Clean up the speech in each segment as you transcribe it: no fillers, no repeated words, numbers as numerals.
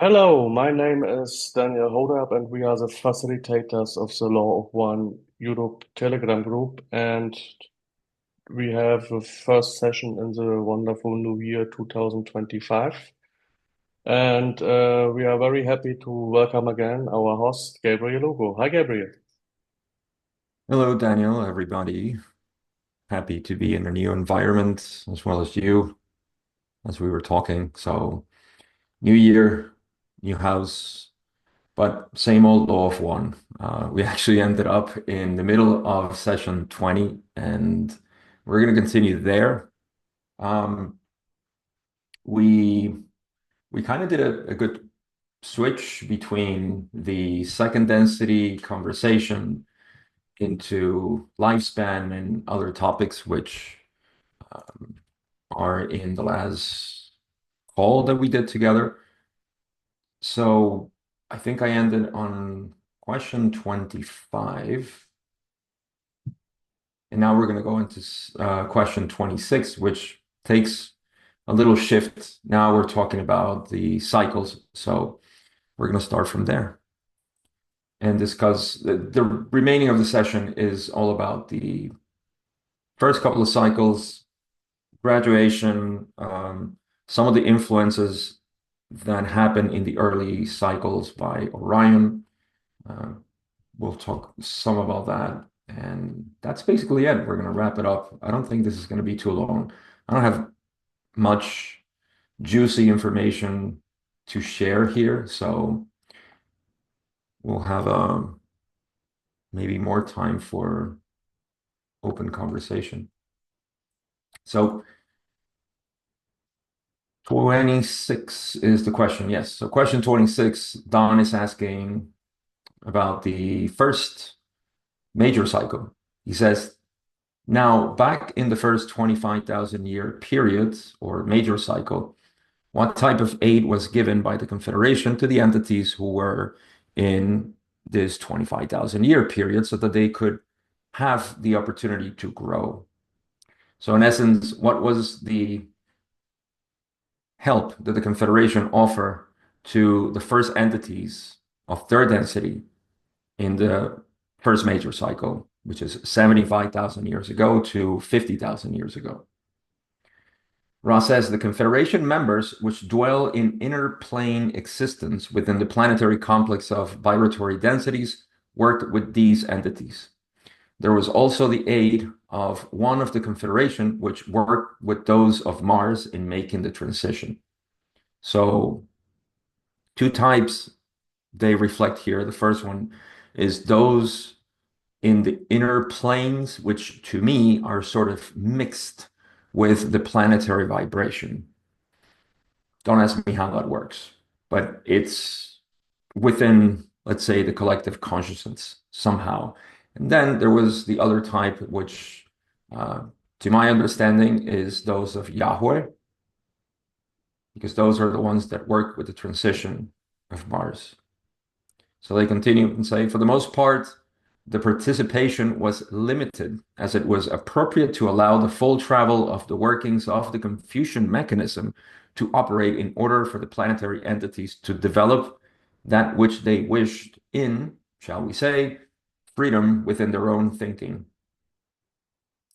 Hello, my name is Daniel Hodab, and we are the facilitators of the Law of One Europe Telegram group. And we have the first session in the wonderful new year 2025. And we are very happy to welcome again our host, Gabriel Lugo. Hi, Gabriel. Hello, Daniel, everybody. Happy to be in a new environment as well as you, as we were talking. So, new year, new house, but same old law of one. We actually ended up in the middle of session 20, and we're going to continue there. Um, we we kind of did a good switch between the second density conversation into lifespan and other topics, which um, are in the last call that we did together. So I think I ended on question 25. And now we're going to go into question 26, which takes a little shift. Now we're talking about the cycles. So we're going to start from there and discuss the remaining of the session is all about the first couple of cycles, graduation, some of the influences that happen in the early cycles by Orion. Uh, we'll talk some about that. And that's basically it. We're going to wrap it up. I don't think this is going to be too long. I don't have much juicy information to share here, so we'll have maybe more time for open conversation. So 26 is the question. Yes. So question 26, Don is asking about the first major cycle. He says, now back in the first 25,000 year period or major cycle, what type of aid was given by the Confederation to the entities who were in this 25,000 year period so that they could have the opportunity to grow? So in essence, what was the help that the Confederation offer to the first entities of third density in the first major cycle, which is 75,000 years ago to 50,000 years ago? Ross says the Confederation members, which dwell in inner plane existence within the planetary complex of vibratory densities, worked with these entities. There was also the aid of one of the Confederation, which worked with those of Mars in making the transition. So, two types they reflect here. The first one is those in the inner planes, which to me are sort of mixed with the planetary vibration. Don't ask me how that works, but it's within, let's say, the collective consciousness somehow. And then there was the other type, which, uh, to my understanding, is those of Yahweh, because those are the ones that work with the transition of Mars. So they continue and say, for the most part, the participation was limited as it was appropriate to allow the full travel of the workings of the Confucian mechanism to operate in order for the planetary entities to develop that which they wished in, shall we say, freedom within their own thinking.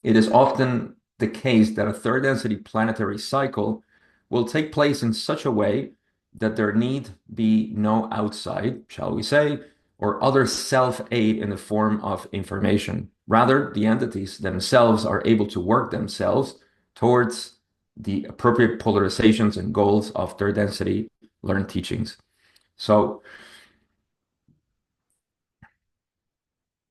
It is often the case that a third density planetary cycle will take place in such a way that there need be no outside, shall we say, or other self-aid in the form of information. Rather, the entities themselves are able to work themselves towards the appropriate polarizations and goals of third density learned teachings. So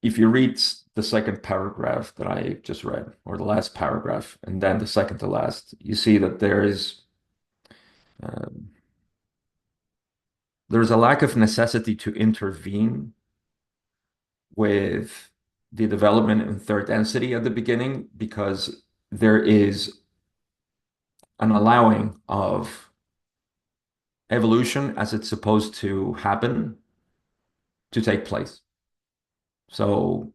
if you read the second paragraph that I just read, or the last paragraph, and then the second to last, you see that um, there's a lack of necessity to intervene with the development in third density at the beginning because there is an allowing of evolution as it's supposed to happen to take place. So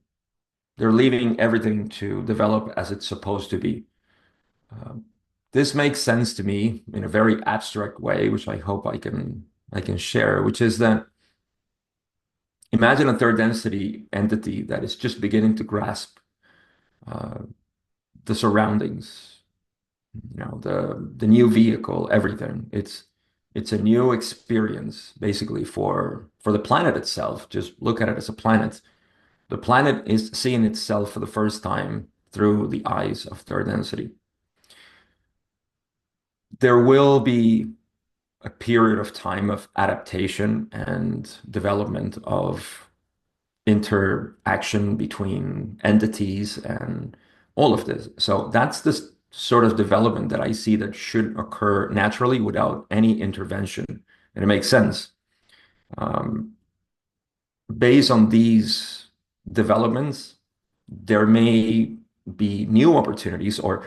they're leaving everything to develop as it's supposed to be. Um, this makes sense to me in a very abstract way, which I hope I can I can share, which is that imagine a third density entity that is just beginning to grasp uh, the surroundings, the new vehicle, everything. It's a new experience basically for the planet itself. Just look at it as a planet. The planet is seeing itself for the first time through the eyes of third density. There will be a period of time of adaptation and development of interaction between entities and all of this. So that's the sort of development that I see that should occur naturally without any intervention. And it makes sense. Um, Based on these developments, there may be new opportunities or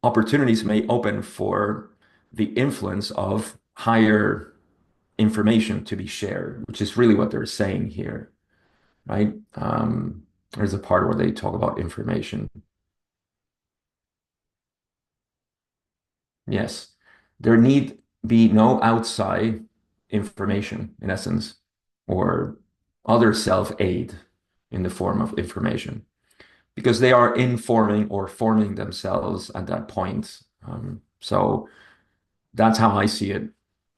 opportunities may open for the influence of higher information to be shared, which is really what they're saying here, right? There's a part where they talk about information. Yes, there need be no outside information, in essence, or other self-aid in the form of information, because they are informing or forming themselves at that point. So that's how I see it.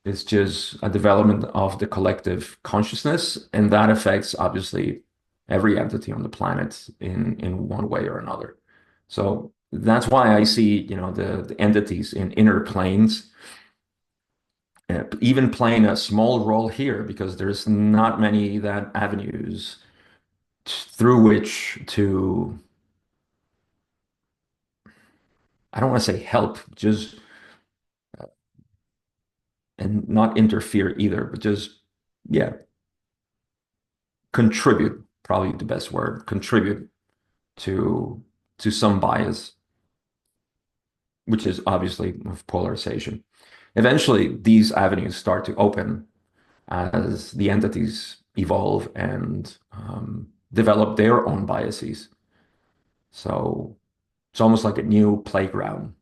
It's just a development of the collective consciousness, and that affects obviously every entity on the planet in one way or another. So that's why I see, the entities in inner planes, even playing a small role here, because there's not many that avenues through which to, I don't want to say help, just and not interfere either, but just yeah, contribute, probably the best word, contribute to some bias, which is obviously of polarization. Eventually, these avenues start to open as the entities evolve and develop their own biases. So it's almost like a new playground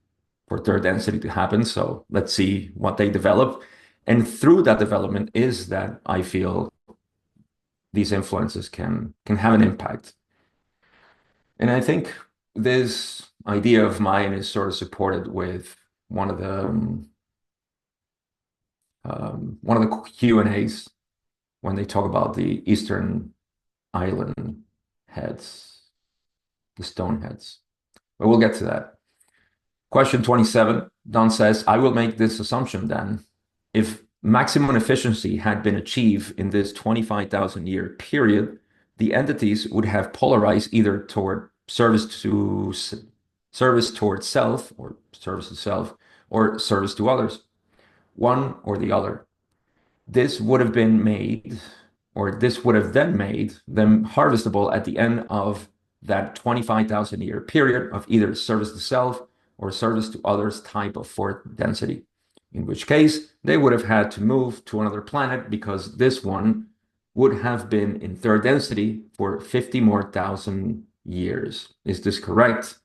for third density to happen. So let's see what they develop. And through that development is that I feel these influences can have an impact. And I think this idea of mine is sort of supported with one of the Q and A's when they talk about the Eastern Island heads, the stone heads. But we'll get to that. Question 27, Don says, I will make this assumption then. If maximum efficiency had been achieved in this 25,000 year period, the entities would have polarized either toward service towards self or service to self or service to others, one or the other. This would have been made, or this would have then made them harvestable at the end of that 25,000 year period of either service to self or service to others type of fourth density, in which case they would have had to move to another planet because this one would have been in third density for 50 more thousand years. Is this correct?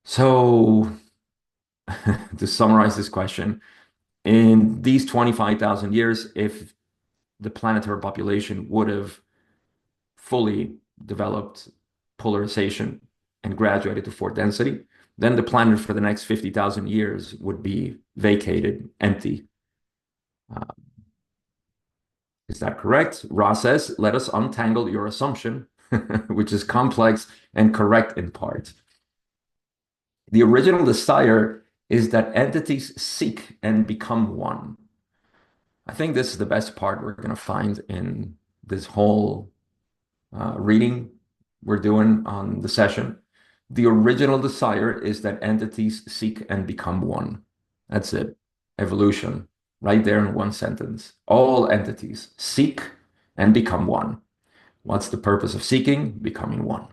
So, to summarize this question, in these 25,000 years, if the planetary population would have fully developed polarization and graduated to fourth density, then the planet for the next 50,000 years would be vacated, empty. Uh, is that correct? Ra says, let us untangle your assumption, which is complex and correct in part. The original desire is that entities seek and become one. I think this is the best part we're going to find in this whole reading we're doing on the session. The original desire is that entities seek and become one. That's it. Evolution, right there in one sentence. All entities seek and become one. What's the purpose of seeking? Becoming one.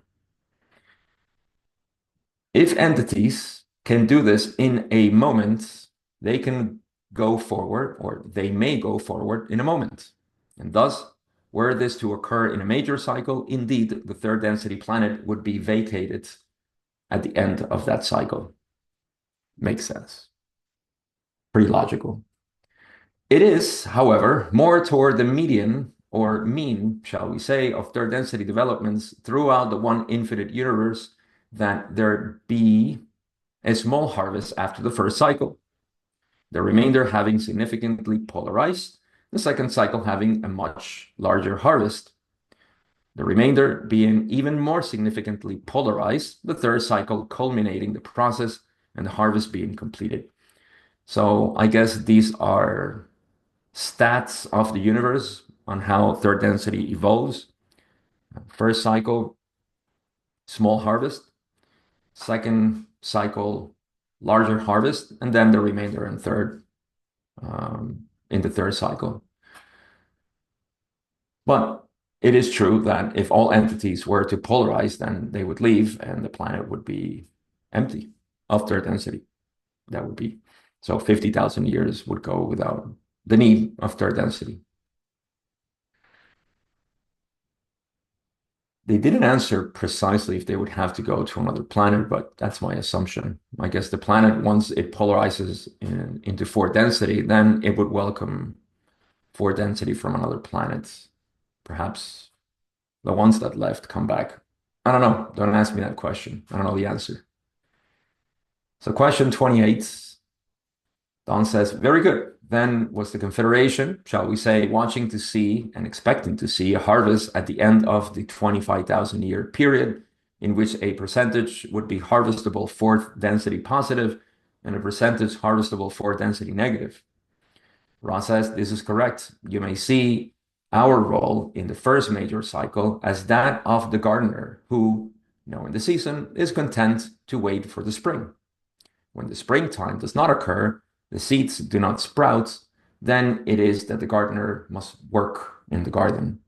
If entities can do this in a moment, they can go forward, or they may go forward in a moment. And thus, were this to occur in a major cycle, indeed, the third density planet would be vacated at the end of that cycle. Makes sense. Pretty logical. It is, however, more toward the median or mean, shall we say, of third density developments throughout the one infinite universe that there be a small harvest after the first cycle, the remainder having significantly polarized, the second cycle having a much larger harvest, the remainder being even more significantly polarized, the third cycle culminating the process and the harvest being completed. So I guess these are stats of the universe on how third density evolves. First cycle, small harvest. Second cycle, larger harvest, and then the remainder in the third cycle. But it is true that if all entities were to polarize, then they would leave and the planet would be empty of third density. That would be so 50,000 years would go without the need of third density. They didn't answer precisely if they would have to go to another planet, but that's my assumption. I guess the planet, once it polarizes into four density, then it would welcome four density from another planet. Perhaps the ones that left come back. I don't know. Don't ask me that question. I don't know the answer. So question 28, Don says, very good. Then was the Confederation, shall we say, watching to see and expecting to see a harvest at the end of the 25,000 year period in which a percentage would be harvestable fourth density positive and a percentage harvestable fourth density negative. Ross says, this is correct. You may see our role in the first major cycle as that of the gardener who, knowing the season, is content to wait for the spring. When the springtime does not occur, the seeds do not sprout, then it is that the gardener must work in the garden.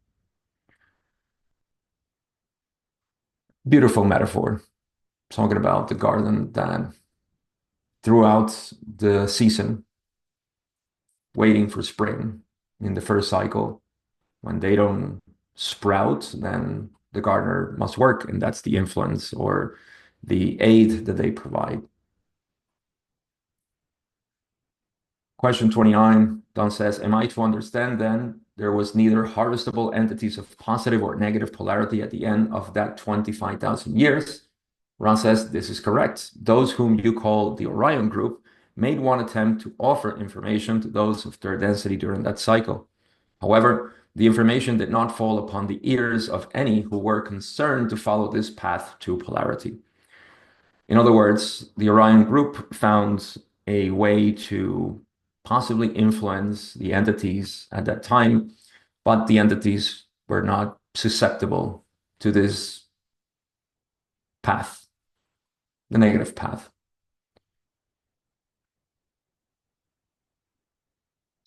Beautiful metaphor, talking about the garden that throughout the season, waiting for spring in the first cycle, when they don't sprout, then the gardener must work, and that's the influence or the aid that they provide. Question 29, Don says, am I to understand then there was neither harvestable entities of positive or negative polarity at the end of that 25,000 years? Ron says, this is correct. Those whom you call the Orion group made one attempt to offer information to those of third density during that cycle. However, the information did not fall upon the ears of any who were concerned to follow this path to polarity. In other words, the Orion group found a way to possibly influence the entities at that time, but the entities were not susceptible to this path, the negative path.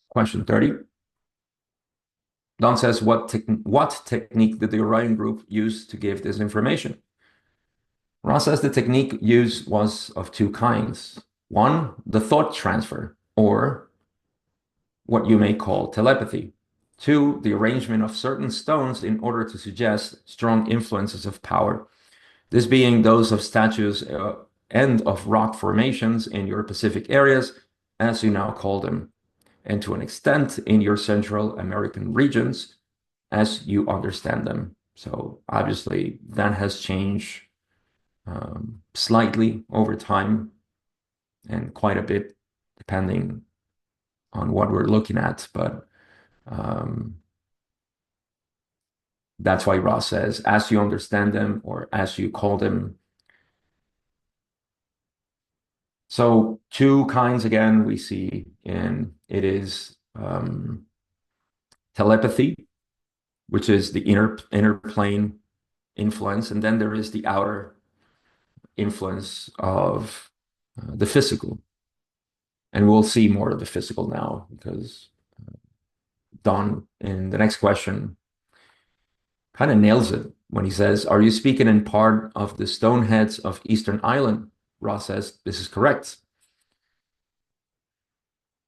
Question 30. Don says, what technique did the Orion group use to give this information? Ross says the technique used was of two kinds. One, the thought transfer, or what you may call telepathy. Two, the arrangement of certain stones in order to suggest strong influences of power. This being those of statues and of rock formations in your Pacific areas, as you now call them, and to an extent in your Central American regions, as you understand them. So obviously that has changed slightly over time and quite a bit depending on what we're looking at. But that's why Ross says, as you understand them or as you call them. So two kinds again we see in it is telepathy, which is the inner plane influence, and then there is the outer influence of the physical. And we'll see more of the physical now because Don, in the next question, kind of nails it when he says, are you speaking in part of the stoneheads of Eastern Island? Ross says, this is correct.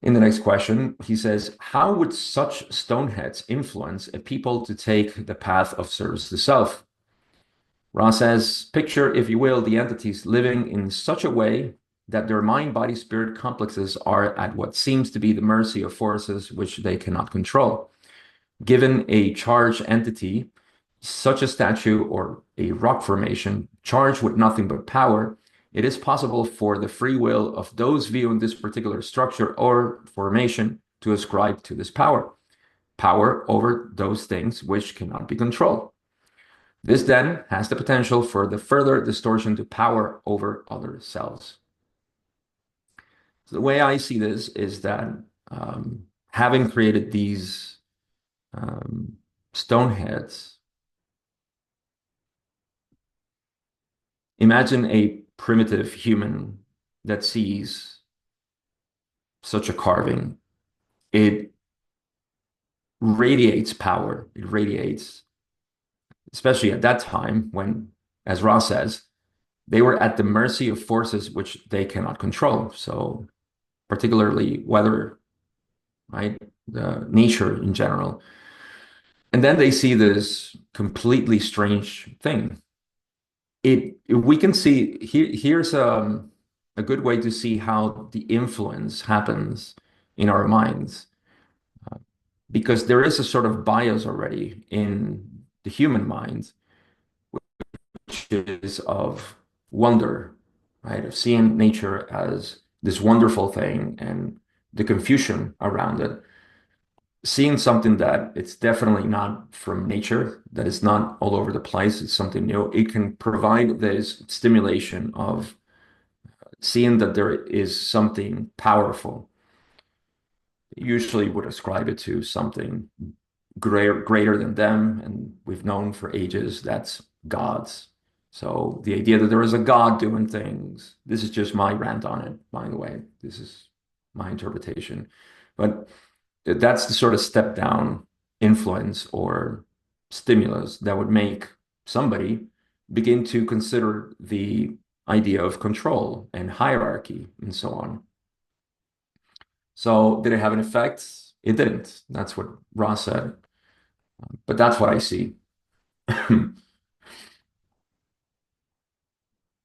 In the next question, he says, how would such stoneheads influence a people to take the path of service to self? Ross says, picture, if you will, the entities living in such a way that their mind, body, spirit complexes are at what seems to be the mercy of forces which they cannot control. Given a charged entity, such a statue or a rock formation charged with nothing but power, it is possible for the free will of those viewing this particular structure or formation to ascribe to this power over those things which cannot be controlled. This then has the potential for the further distortion to power over other selves. So the way I see this is that having created these um, stone heads, imagine a primitive human that sees such a carving. It radiates power. It radiates, especially at that time when, as Ross says, they were at the mercy of forces which they cannot control. So, particularly weather, right? The nature in general. And then they see this completely strange thing. We can see here's a good way to see how the influence happens in our minds, because there is a sort of bias already in the human mind, which is of wonder, right? Of seeing nature as this wonderful thing and the confusion around it. Seeing something that it's definitely not from nature, that is not all over the place, it's something new, it can provide this stimulation of seeing that there is something powerful. Usually would ascribe it to something greater than them, and we've known for ages that's gods. So the idea that there is a God doing things, this is just my rant on it, by the way. This is my interpretation. But that's the sort of step down influence or stimulus that would make somebody begin to consider the idea of control and hierarchy and so on. So did it have an effect? It didn't. That's what Ross said. But that's what I see.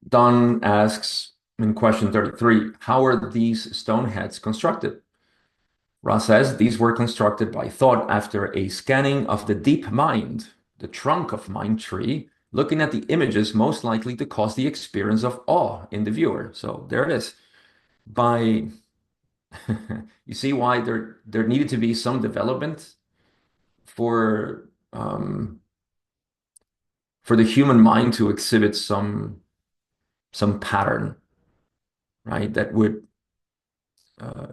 Don asks in question 33, how are these stone heads constructed? Ross says these were constructed by thought after a scanning of the deep mind, the trunk of mind tree, looking at the images most likely to cause the experience of awe in the viewer. So there it is. By you see why there needed to be some development um, for the human mind to exhibit some pattern, right? That would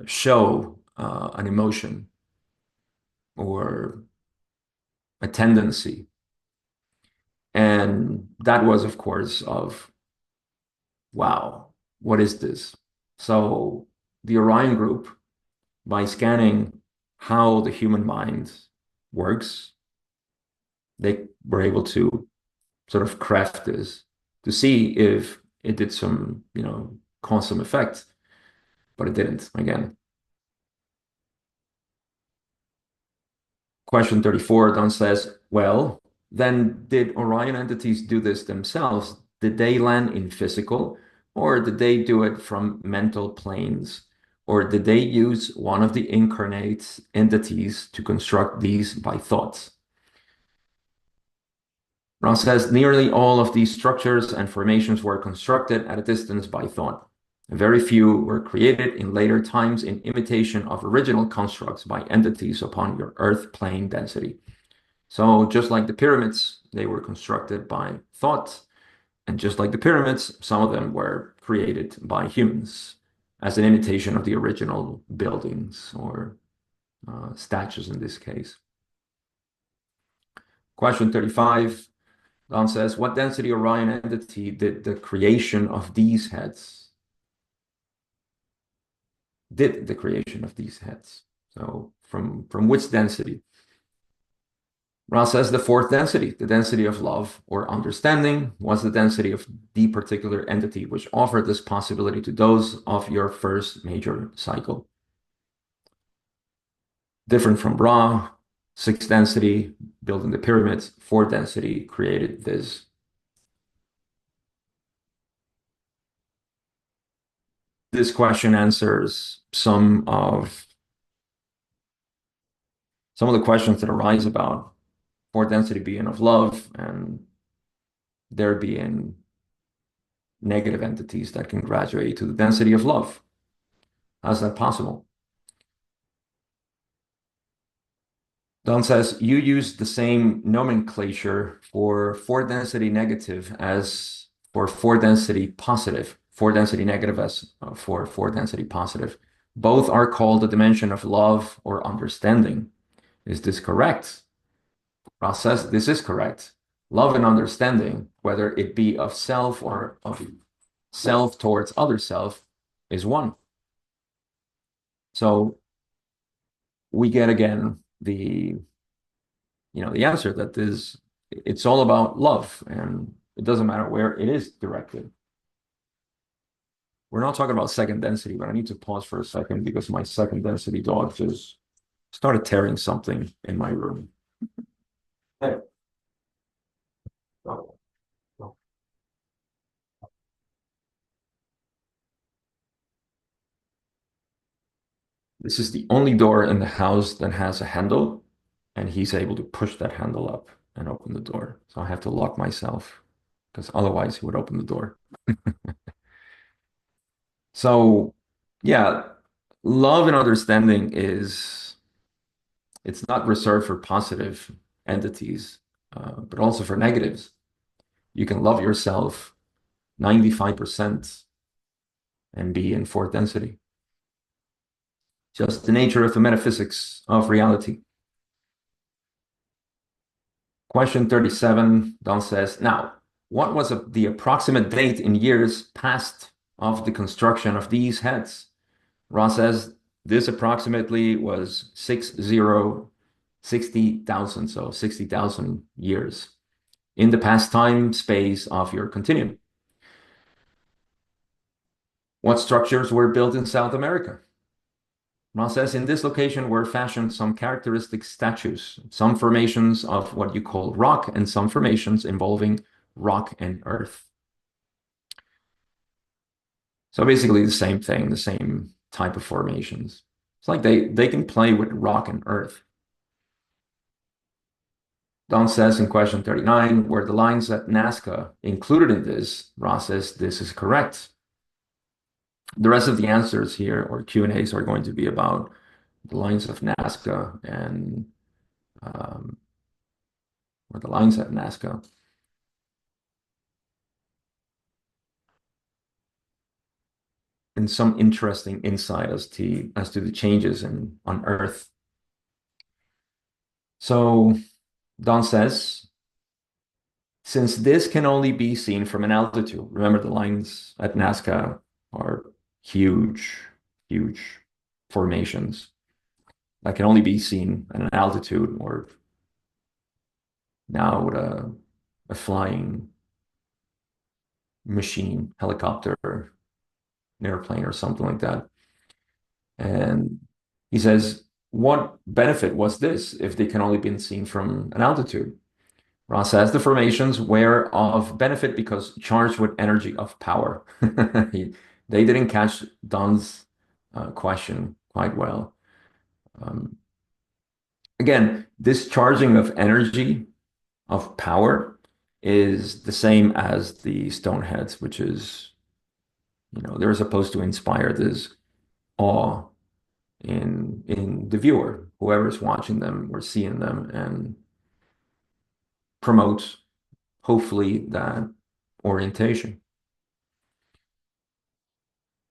show an emotion or a tendency. And that was, of course, of wow, what is this? So the Orion group, by scanning how the human mind works, they were able to sort of craft this to see if it did some, cause some effect, but it didn't again. Question 34, Don says, well, then did Orion entities do this themselves? Did they land in physical, or did they do it from mental planes? Or did they use one of the incarnate entities to construct these by thoughts? Ron says nearly all of these structures and formations were constructed at a distance by thought. Very few were created in later times in imitation of original constructs by entities upon your Earth plane density. So just like the pyramids, they were constructed by thought, and just like the pyramids, some of them were created by humans as an imitation of the original buildings or statues in this case. Question 35. Don says, what density Orion entity did the creation of these heads? Did the creation of these heads? So from which density? Ra says the fourth density, the density of love or understanding, was the density of the particular entity which offered this possibility to those of your first major cycle. Different from Ra, sixth density, building the pyramids, fourth density created this. this question answers some of the questions that arise about fourth density being of love and there being negative entities that can graduate to the density of love. How's that possible? Don says, you use the same nomenclature for four density negative as for four density positive, four density negative as for four density positive. Both are called a dimension of love or understanding. Is this correct? Ross says, this is correct. Love and understanding, whether it be of self or of self towards other self, is one. So we get again the answer that is it's all about love and it doesn't matter where it is directed. We're not talking about second density, but I need to pause for a second because my second density dog just started tearing something in my room. Hey. Oh, oh. This is the only door in the house that has a handle, and he's able to push that handle up and open the door. So I have to lock myself because otherwise he would open the door. So, yeah, love and understanding it's not reserved for positive entities, but also for negatives. You can love yourself 95% and be in fourth density. Just the nature of the metaphysics of reality. Question 37, Don says, now, what was the approximate date in years past of the construction of these heads? Ross says this approximately was 60,000, so 60,000 years in the past time space of your continuum. What structures were built in South America? Ross says in this location were fashioned some characteristic statues, some formations of what you call rock and some formations involving rock and earth. So basically the same thing, the same type of formations. It's like they can play with rock and earth. Don says in question 39, were the lines at Nazca included in this? Ross says this is correct. The rest of the answers here or Q&As are going to be about the lines of Nazca and or the lines at Nazca. And some interesting insight as to the changes on Earth. So Don says, since this can only be seen from an altitude, remember the lines at Nazca are huge, huge formations that can only be seen at an altitude or now with a flying machine, helicopter, an airplane or something like that. And he says, what benefit was this if they can only be seen from an altitude? Ross says the formations were of benefit because charged with energy of power. They didn't catch Don's question quite well. Again, this charging of energy of power is the same as the stone heads, which is, they're supposed to inspire this awe in the viewer, whoever's watching them or seeing them, and promote, hopefully, that orientation.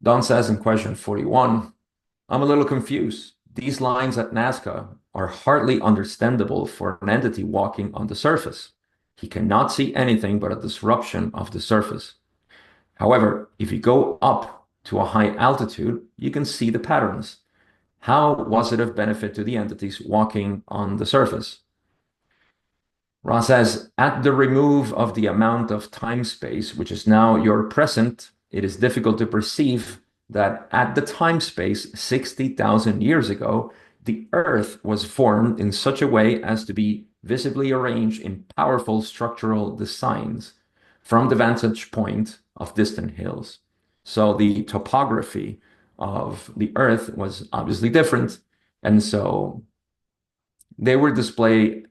Don says in question 41, I'm a little confused. These lines at Nazca are hardly understandable for an entity walking on the surface. He cannot see anything but a disruption of the surface. However, if you go up to a high altitude, you can see the patterns. How was it of benefit to the entities walking on the surface? Ross says, at the remove of the amount of time-space, which is now your present, it is difficult to perceive that at the time-space 60,000 years ago, the Earth was formed in such a way as to be visibly arranged in powerful structural designs from the vantage point of distant hills. So the topography of the Earth was obviously different. And so they were displayed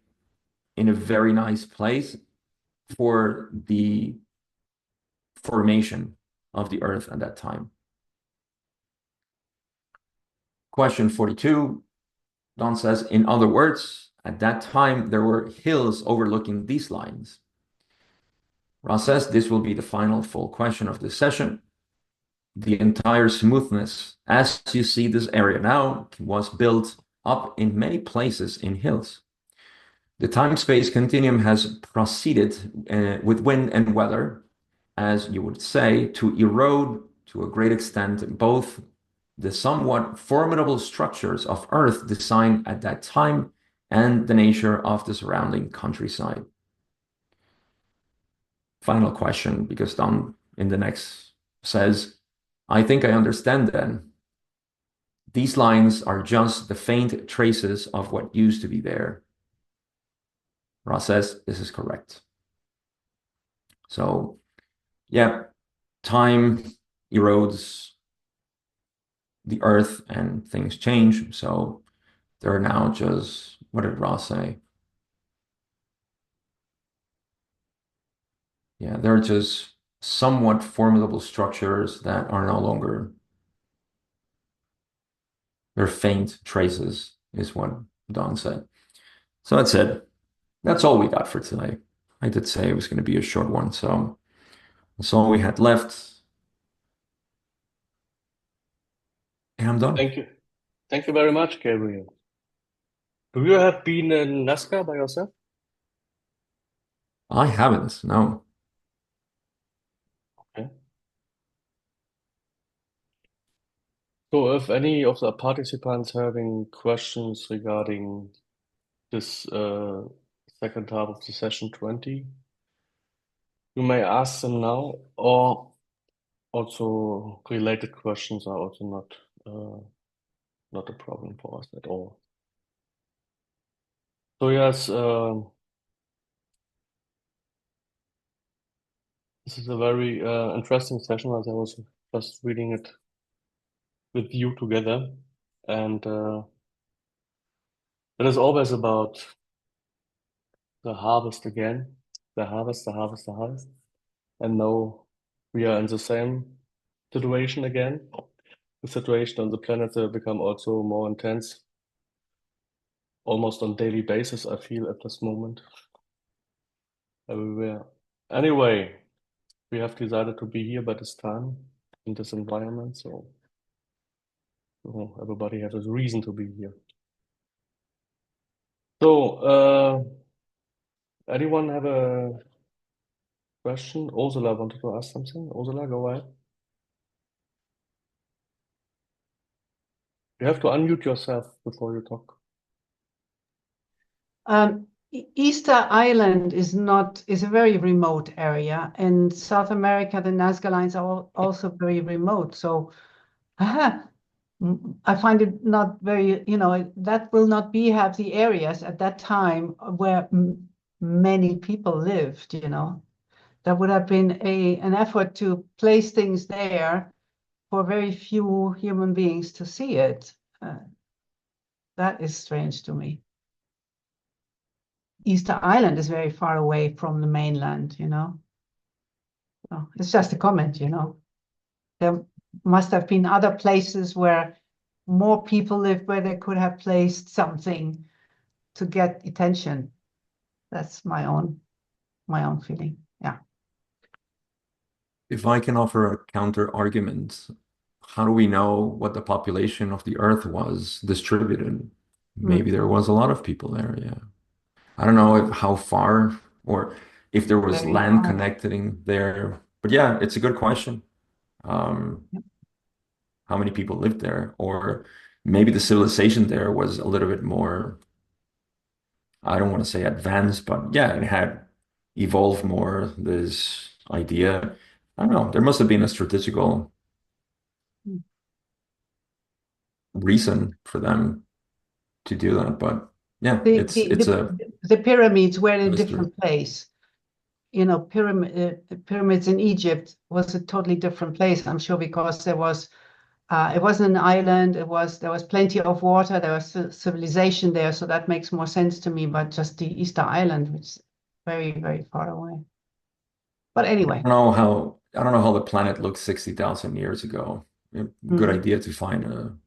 in a very nice place for the formation of the Earth at that time. Question 42, Don says, in other words, at that time there were hills overlooking these lines. Ross says this will be the final full question of this session. The entire smoothness, as you see this area now, was built up in many places in hills. The time-space continuum has proceeded with wind and weather, as you would say, to erode to a great extent both the somewhat formidable structures of Earth designed at that time and the nature of the surrounding countryside. Final question, because Don in the next says, I think I understand then. These lines are just the faint traces of what used to be there. Ross says this is correct. So, yeah, time erodes the earth and things change. So they're now just, what did Ross say? Yeah, they're just somewhat formidable structures that are no longer, they're faint traces, is what Don said. So that's it. That's all we got for today. I did say it was going to be a short one, so that's all we had left. And I'm done. Thank you. Thank you very much, Gabriel. Do you have been in Nazca by yourself? I haven't, no. Okay. So if any of the participants having questions regarding this second half of the session 20, you may ask them now, or also related questions are also not a problem for us at all. So yes, this is a very interesting session as I was just reading it with you together, and it is always about the harvest again, the harvest, the harvest, the harvest, and now we are in the same situation again. The situation on the planet will become also more intense, almost on daily basis, I feel at this moment, everywhere. Anyway, we have decided to be here by this time in this environment, so everybody has a reason to be here. So, anyone have a question? Ursula wanted to ask something. Ursula, go ahead. You have to unmute yourself before you talk. Easter Island is a very remote area. In South America, the Nazca lines are also very remote. So I find it not very, that will not have the areas at that time where many people lived. That would have been an effort to place things there for very few human beings to see it. That is strange to me. Easter Island is very far away from the mainland. So it's just a comment. There must have been other places where more people lived where they could have placed something to get attention. That's my own feeling. Yeah. If I can offer a counter argument, how do we know what the population of the Earth was distributed? Maybe there was a lot of people there, yeah. I don't know how far or if there was Very land hard. connecting there. But yeah, it's a good question. Yep. How many people lived there? Or maybe the civilization there was a little bit more, I don't want to say advanced, but yeah, it had evolved more, this idea. I don't know. There must have been a strategical reason for them to do that. But yeah, The, it's the, it's a the, the pyramids were in a mystery. different place. pyramids in Egypt was a totally different place, I'm sure, because it wasn't an island. There was plenty of water. There was civilization there, so that makes more sense to me. But just the Easter Island, which is very, very far away. But anyway, I don't know how the planet looked 60,000 years ago. Good idea to find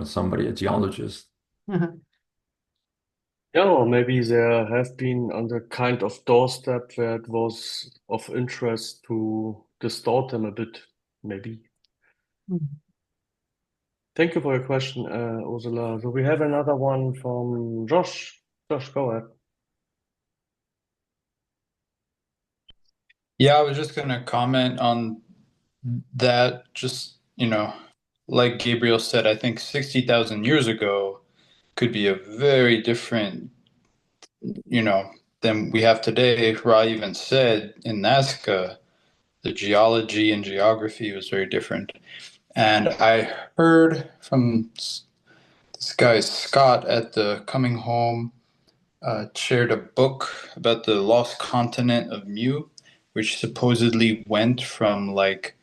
somebody, a geologist. Yeah, or maybe there have been on the kind of doorstep where it was of interest to distort them a bit, maybe. Thank you for your question, Ursula. So we have another one from Josh. Josh, go ahead. Yeah, I was just going to comment on that. Just, like Gabriel said, I think 60,000 years ago could be a very different, than we have today. Ra even said in Nazca, the geology and geography was very different. And I heard from this guy, Scott, at the Coming Home, shared a book about the lost continent of Mu, which supposedly went from like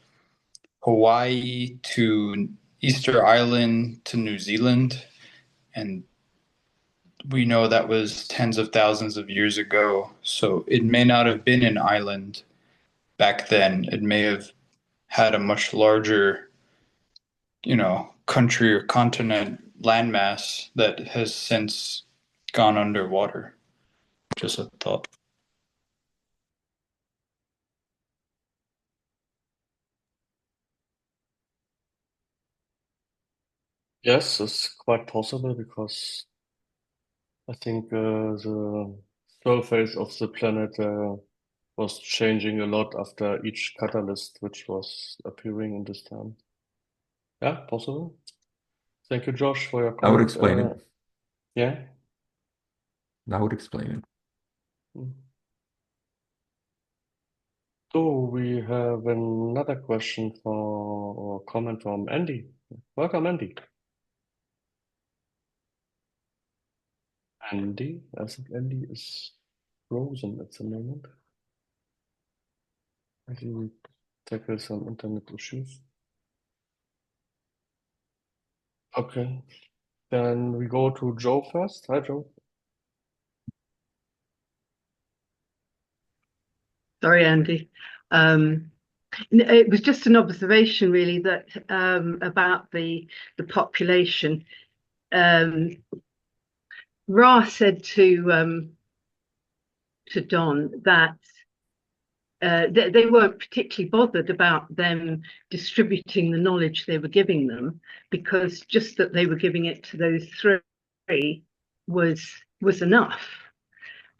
Hawaii to Easter Island to New Zealand. And we know that was tens of thousands of years ago. So it may not have been an island back then. It may have had a much larger, country or continent landmass that has since gone underwater. Just a thought. Yes, it's quite possible because I think the surface of the planet was changing a lot after each catalyst which was appearing in this time. Yeah, possible. Thank you, Josh, for your That would comment. explain it. Yeah. That would explain it. So we have another question or comment from Andy. Welcome, Andy. Andy, I think Andy is frozen at the moment. I think we tackle some internet issues. Okay, then we go to Joe first. Hi, Joe. Sorry, Andy. It was just an observation, really, that about the population. Ra said to Don that they weren't particularly bothered about them distributing the knowledge they were giving them, because just that they were giving it to those three was enough,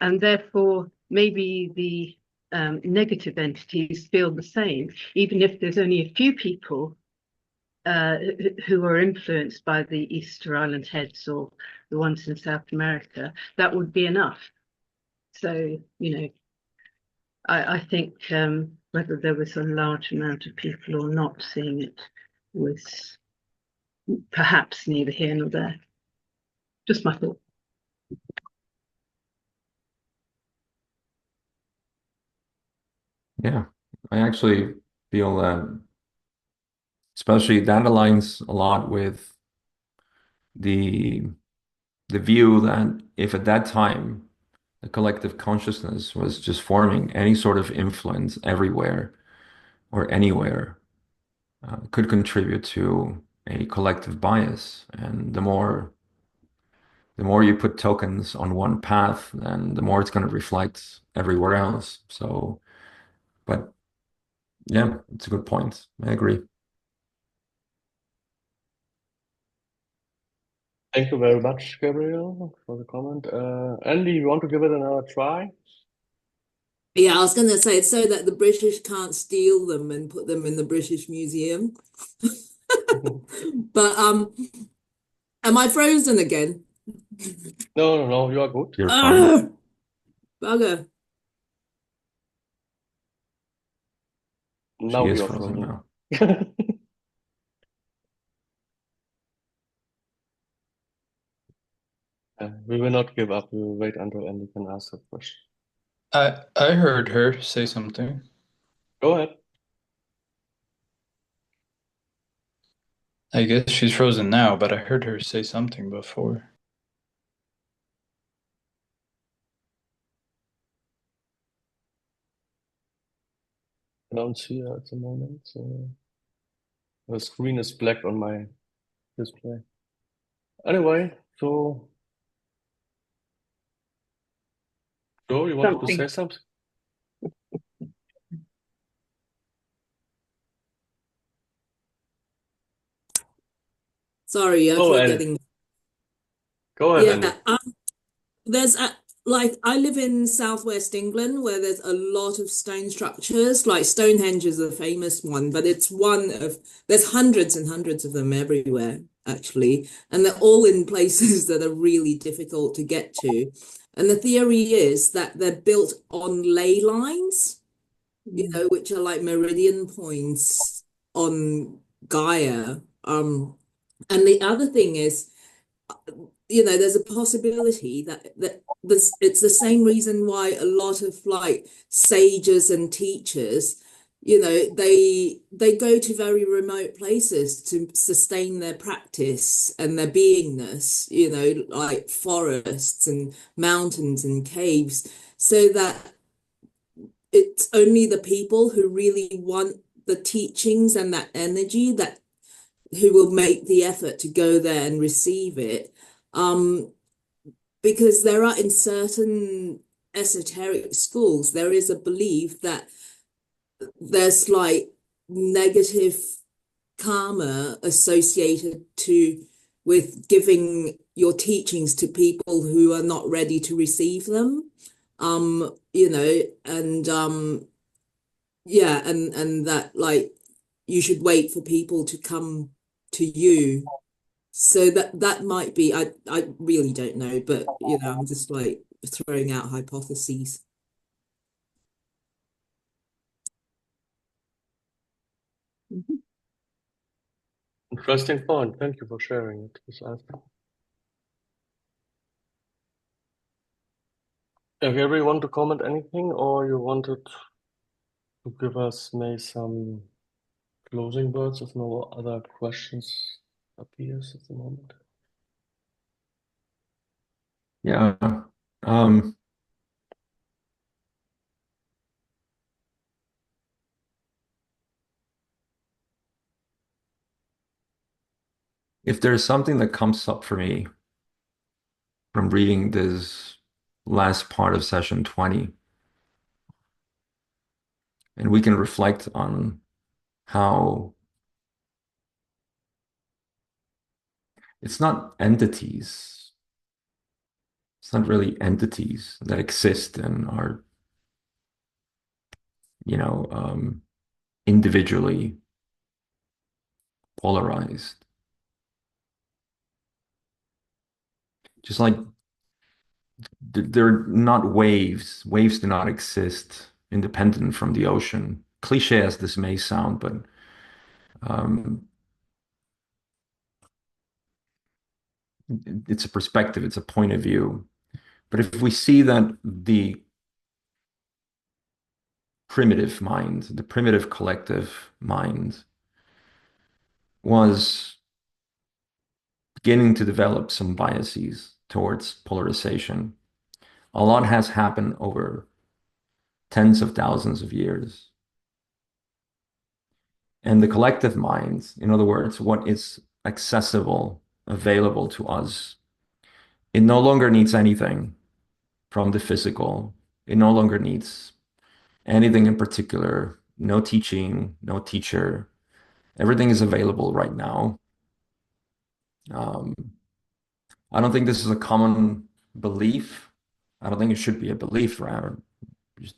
and therefore maybe the negative entities feel the same, even if there's only a few people who are influenced by the Easter Island heads or the ones in South America. That would be enough. So, I think whether there was a large amount of people or not seeing it was perhaps neither here nor there. Just my thought. Yeah, I actually feel that, especially that aligns a lot with the view that if at that time the collective consciousness was just forming, any sort of influence everywhere or anywhere could contribute to a collective bias. And the more you put tokens on one path, then the more it's going to reflect everywhere else. So, but yeah, it's a good point. I agree. Thank you very much, Gabriel, for the comment. Andy, you want to give it another try? Yeah, I was going to say it's so that the British can't steal them and put them in the British Museum. But am I frozen again? No, you are good. You're fine. Bugger. Now She is you are frozen frozen. now. We will not give up. We will wait until Andy can ask a question. I heard her say something. Go ahead. I guess she's frozen now, but I heard her say something before. I don't see her at the moment. So the screen is black on my display. Anyway, so Joe, you wanted to say something? Sorry, I Oh, keep Andy. getting. Go ahead, Andy. Yeah, there's like I live in southwest England where there's a lot of stone structures. Like Stonehenge is a famous one, but it's one of there's hundreds and hundreds of them everywhere actually, and they're all in places that are really difficult to get to. And the theory is that they're built on ley lines, which are like meridian points on Gaia. And the other thing is there's a possibility that this it's the same reason why a lot of like sages and teachers, they go to very remote places to sustain their practice and their beingness, like forests and mountains and caves, so that it's only the people who really want the teachings and that energy that who will make the effort to go there and receive it. Um, because there are in certain esoteric schools, there is a belief that there's like negative karma associated to with giving your teachings to people who are not ready to receive them. And yeah, and that like you should wait for people to come to you. So that might be, I really don't know, but I'm just like throwing out hypotheses. Interesting point. Thank you for sharing it with us. If you ever want to comment anything, or you wanted to give us maybe some closing words if no other questions appears at the moment. Yeah. Um, if there's something that comes up for me from reading this last part of session 20, and we can reflect on how it's not entities, it's not really entities that exist and are, individually polarized. Just like they're not waves. Waves do not exist independent from the ocean. Cliche as this may sound, but um, it's a perspective, it's a point of view. But if we see that the primitive mind, the primitive collective mind, was beginning to develop some biases towards polarization, a lot has happened over tens of thousands of years. And the collective mind, in other words, what is accessible, available to us, it no longer needs anything from the physical. It no longer needs anything in particular, no teaching, no teacher. Everything is available right now. Um, I don't think this is a common belief. I don't think it should be a belief, rather. It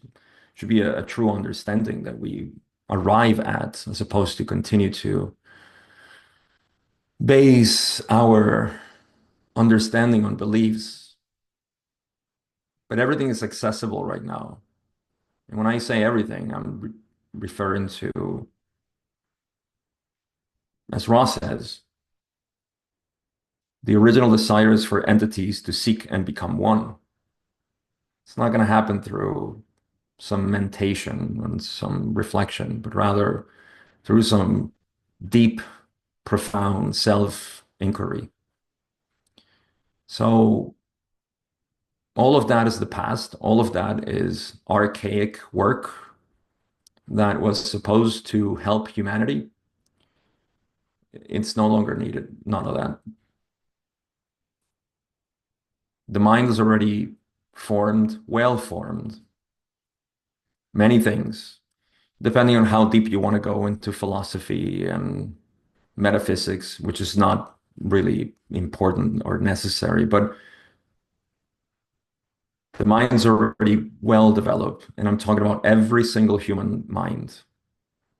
should be a true understanding that we arrive at, as opposed to continue to base our understanding on beliefs. But everything is accessible right now. And when I say everything, I'm referring to, as Ross says, the original desire is for entities to seek and become one. It's not going to happen through some mentation and some reflection, but rather through some deep, profound self-inquiry. So all of that is the past. All of that is archaic work that was supposed to help humanity. It's no longer needed. None of that. The mind is already formed, well formed. Many things, depending on how deep you want to go into philosophy and metaphysics, which is not really important or necessary, but the mind's already well developed. And I'm talking about every single human mind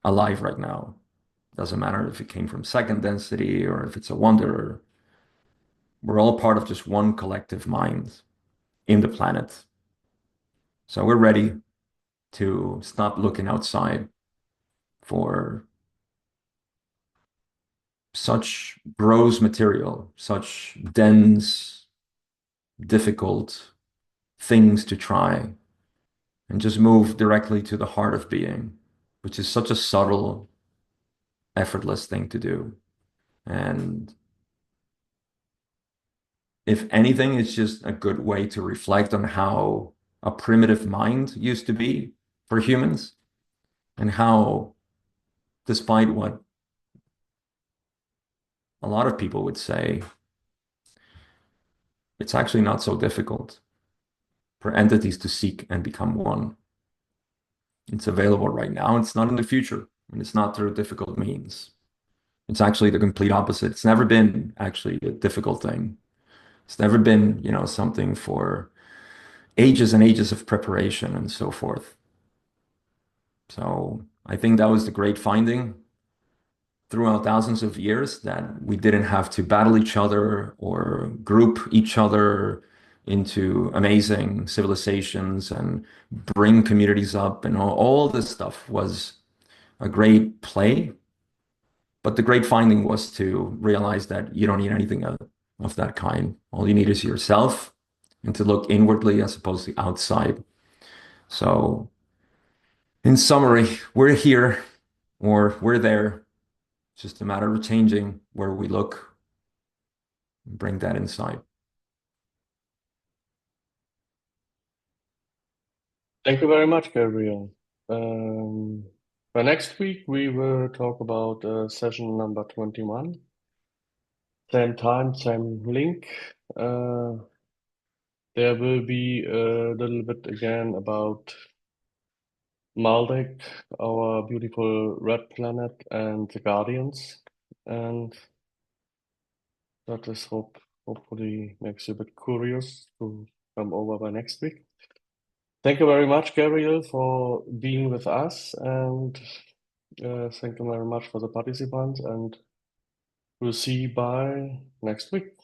alive right now. Doesn't matter if it came from second density or if it's a wanderer. We're all part of just one collective mind in the planet. So we're ready to stop looking outside for such gross material, such dense, difficult things to try, and just move directly to the heart of being, which is such a subtle, effortless thing to do. And if anything, it's just a good way to reflect on how a primitive mind used to be for humans, and how, despite what a lot of people would say, it's actually not so difficult for entities to seek and become one. It's available right now. It's not in the future, and it's not through difficult means. It's actually the complete opposite. It's never been actually a difficult thing. It's never been, something for ages and ages of preparation and so forth. So I think that was the great finding throughout thousands of years, that we didn't have to battle each other or group each other into amazing civilizations and bring communities up, and all this stuff was a great play. But the great finding was to realize that you don't need anything of that kind. All you need is yourself, and to look inwardly as opposed to outside. So, in summary, we're here or we're there. It's just a matter of changing where we look and bring that inside. Thank you very much, Gabriel. For next week, we will talk about session number 21. Same time, same link. There will be a little bit again about Maldek, our beautiful red planet, and the Guardians. And that is hopefully makes you a bit curious to come over by next week. Thank you very much, Gabriel, for being with us, and thank you very much for the participants, and we'll see you by next week.